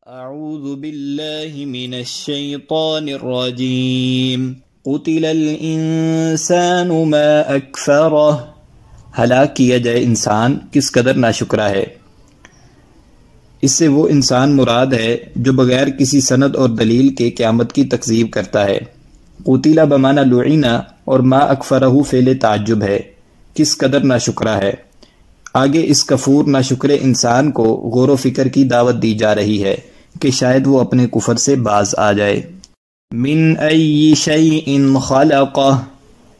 اعوذ باللہ من الشیطان الرجیم قتل الانسان ما اکفرہ، ہلاک کیا جائے انسان کس قدر ناشکرا ہے۔ اس سے وہ انسان مراد ہے جو بغیر کسی سند اور دلیل کے قیامت کی تکذیب کرتا ہے۔ قتل بمعنی لعن اور ما اکفرہ فعل تعجب ہے، کس قدر ناشکرا ہے۔ آگے اس کفور ناشکر انسان کو غور و فکر کی دعوت دی جا رہی ہے کہ شاید وہ اپنے کفر سے باز آ جائے۔ من ای شیء خلقہ،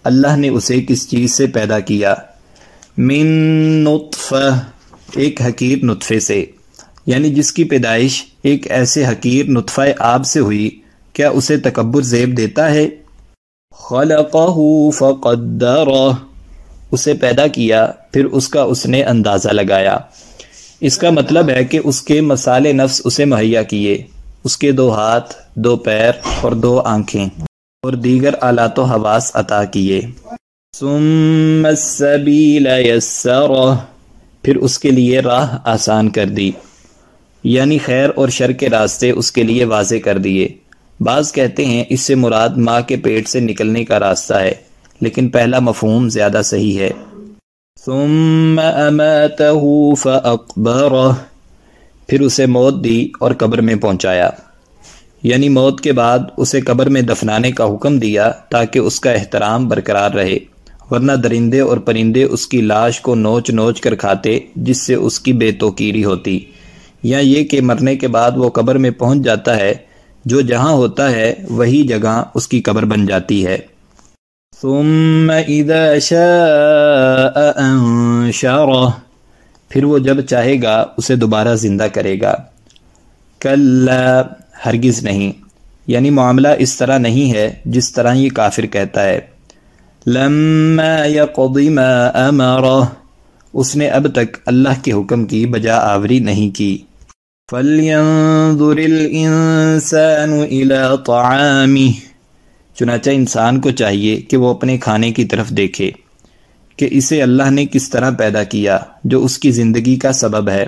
اللہ نے اسے کس چیز سے پیدا کیا۔ من نطفہ، ایک حقیر نطفے سے، یعنی جس کی پیدائش ایک ایسے حقیر نطفہ آب سے ہوئی، کیا اسے تکبر زیب دیتا ہے۔ خلقہ فقدرہ، اسے پیدا کیا پھر اس کا اس نے اندازہ لگایا۔ اس کا مطلب ہے کہ اس کے مصالح نفس اسے مہیا کیے، اس کے 2 ہاتھ، 2 پیر اور 2 آنکھیں اور دیگر آلات و حواس عطا کیے۔ ثم السبیل یسرہ، پھر اس کے لیے راہ آسان کر دی، یعنی خیر اور شر کے راستے اس کے لیے واضح کر دیے۔ بعض کہتے ہیں اس سے مراد ماں کے پیٹ سے نکلنے کا راستہ ہے، لیکن پہلا مفہوم زیادہ صحیح ہے۔ ثم اماتہ فاقبرہ، پھر اسے موت دی اور قبر میں پہنچایا، یعنی موت کے بعد اسے قبر میں دفنانے کا حکم دیا تاکہ اس کا احترام برقرار رہے، ورنہ درندے اور پرندے اس کی لاش کو نوچ نوچ کر کھاتے، جس سے اس کی بے توقیری ہوتی۔ یا یہ کہ مرنے کے بعد وہ قبر میں پہنچ جاتا ہے، جو جہاں ہوتا ہے وہی جگہ اس کی قبر بن جاتی ہے۔ ثم اذا شاء انشرہ، پھر وہ جب چاہے گا اسے دوبارہ زندہ کرے گا۔ کلا، ہرگز نہیں، یعنی معاملہ اس طرح نہیں ہے جس طرح یہ کافر کہتا ہے۔ لما یقض ما امرہ، اس نے اب تک اللہ کے حکم کی بجا آوری نہیں کی۔ فلینظر الانسان الی طعامہ، چنانچہ انسان کو چاہیے کہ وہ اپنے کھانے کی طرف دیکھے کہ اسے اللہ نے کس طرح پیدا کیا جو اس کی زندگی کا سبب ہے،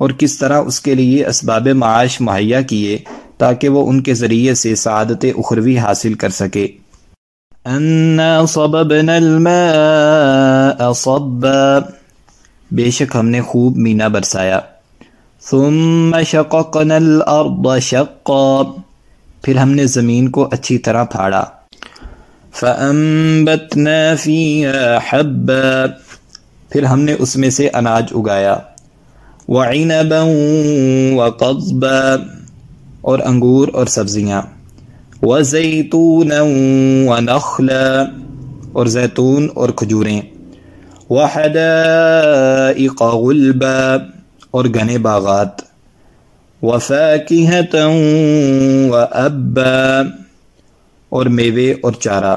اور کس طرح اس کے لیے اسباب معاش مہیا کیے تاکہ وہ ان کے ذریعے سے سعادت اخروی حاصل کر سکے۔ انا صببنا الماء صبا، بے شک ہم نے خوب مینا برسایا۔ ثم شققنا الارض شقا، پھر ہم نے زمین کو اچھی طرح پھاڑا۔ فَأَنبَتْنَا فِيهَا حَبًّا، پھر ہم نے اس میں سے اناج اگایا۔ وَعِنَبًا وَقَضْبًا، اور انگور اور سبزیاں۔ وَزَيْتُونًا وَنَخْلًا، اور زیتون اور کھجوریں۔ وَحَدَائِقَ غُلْبًا، اور گھنے باغات۔ وَفَاكِهَةً وَأَبًّا، اور میوے اور چارہ۔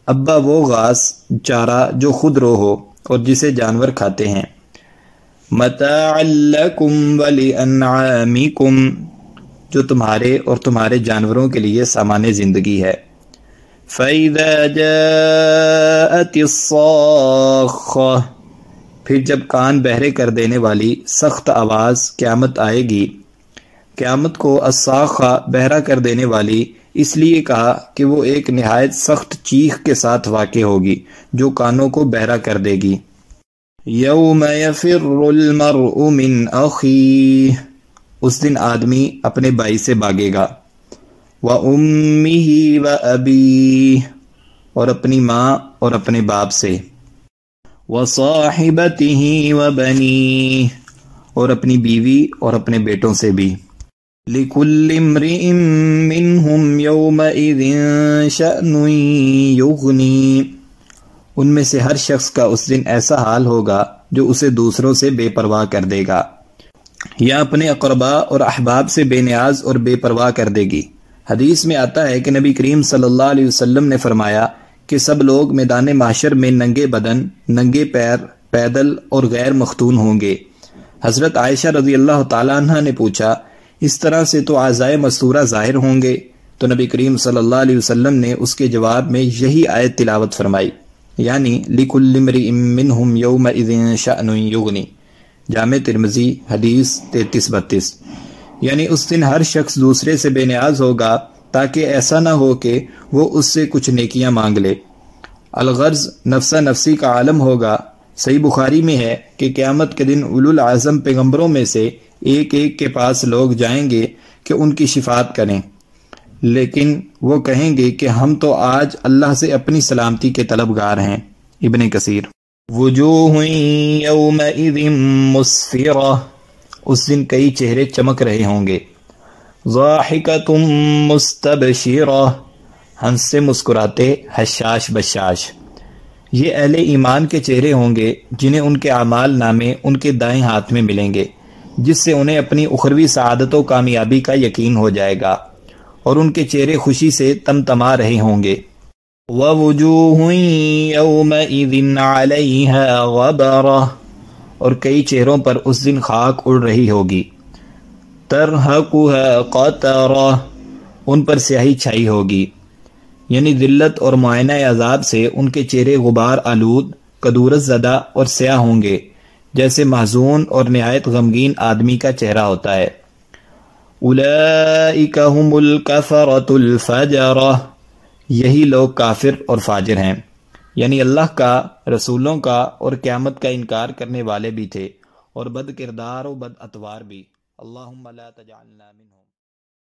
ابا وہ گھاس، چارہ جو خود رو ہو اور جسے جانور کھاتے ہیں۔ متاعا لکم ولانعامکم، جو تمہارے اور تمہارے جانوروں کے لیے سامان زندگی ہے۔ فَإِذَا جَاءَتِ الصَّاخَّةُ، پھر جب کان بہرے کر دینے والی سخت آواز قیامت آئے گی۔ قیامت کو الصاخہ بہرا کر دینے والی اس لیے کہا کہ وہ ایک نہایت سخت چیخ کے ساتھ واقع ہوگی جو کانوں کو بہرا کر دے گی۔ یوم یفر المرء من اخیہ، اس دن آدمی اپنے بھائی سے بھاگے گا۔ وامہ وابیہ، اور اپنی ماں اور اپنے باپ سے۔ وصاحبتہ وبنیہ، اور اپنی بیوی اور اپنے بیٹوں سے بھی۔ لِكُلِّ امْرِئٍ مِّنْهُمْ يَوْمَئِذٍ شَأْنٌ يُغْنِي، ان میں سے ہر شخص کا اس دن ایسا حال ہوگا جو اسے دوسروں سے بے پرواہ کر دے گا، یا اپنے اقربا اور احباب سے بے نیاز اور بے پرواہ کر دے گی۔ حدیث میں آتا ہے کہ نبی کریم صلی اللہ علیہ وسلم نے فرمایا کہ سب لوگ میدان محشر میں ننگے بدن، ننگے پیر، پیدل اور غیر مختون ہوں گے۔ حضرت عائشہ رضی اللہ تعالیٰ عنہ نے پوچھا، اس طرح سے تو اعضائے مستورہ ظاہر ہوں گے؟ تو نبی کریم صلی اللہ علیہ وسلم نے اس کے جواب میں یہی آیت تلاوت فرمائی، یعنی لِكُلِّ امْرِئٍ مِّنْهُمْ يَوْمَئِذٍ شَأْنٌ يُغْنِي، جامع ترمذی حدیث 3332۔ یعنی اس دن ہر شخص دوسرے سے بے نیاز ہوگا تاکہ ایسا نہ ہو کہ وہ اس سے کچھ نیکیاں مانگ لے۔ الغرض نفسا نفسی کا عالم ہوگا۔ صحیح بخاری میں ہے کہ قیامت کے دن اولو العزم پیغمبروں میں سے ایک ایک کے پاس لوگ جائیں گے کہ ان کی شفاعت کریں، لیکن وہ کہیں گے کہ ہم تو آج اللہ سے اپنی سلامتی کے طلبگار ہیں۔ ابن کثیر۔ وجوہ یومئذ مسفرہ، اس دن کئی چہرے چمک رہے ہوں گے۔ ضاحکۃ مستبشرہ، ہنس سے مسکراتے، حشاش بشاش۔ یہ اہل ایمان کے چہرے ہوں گے جنہیں ان کے اعمال نامے ان کے دائیں ہاتھ میں ملیں گے، جس سے انہیں اپنی اخروی سعادت و کامیابی کا یقین ہو جائے گا، اور ان کے چہرے خوشی سے تمتما رہے ہوں گے۔ وَوُجُوهٌ يَوْمَئِذٍ عَلَيْهَا غَبَرَةٌ، اور کئی چہروں پر اس دن خاک اڑ رہی ہوگی۔ تَرْهَقُهَا قَتَرَةٌ، ان پر سیاہی چھائی ہوگی، یعنی ذلت اور معائنہ عذاب سے ان کے چہرے غبار آلود، کدورت زدہ اور سیاہ ہوں گے، جیسے محزون اور نہایت غمگین آدمی کا چہرہ ہوتا ہے۔ اولئک هم الکفرۃ الفجرہ، یہی لوگ کافر اور فاجر ہیں، یعنی اللہ کا، رسولوں کا اور قیامت کا انکار کرنے والے بھی تھے، اور بد کردار و بد اتوار بھی۔ اللہم لا تجعلنا منہم۔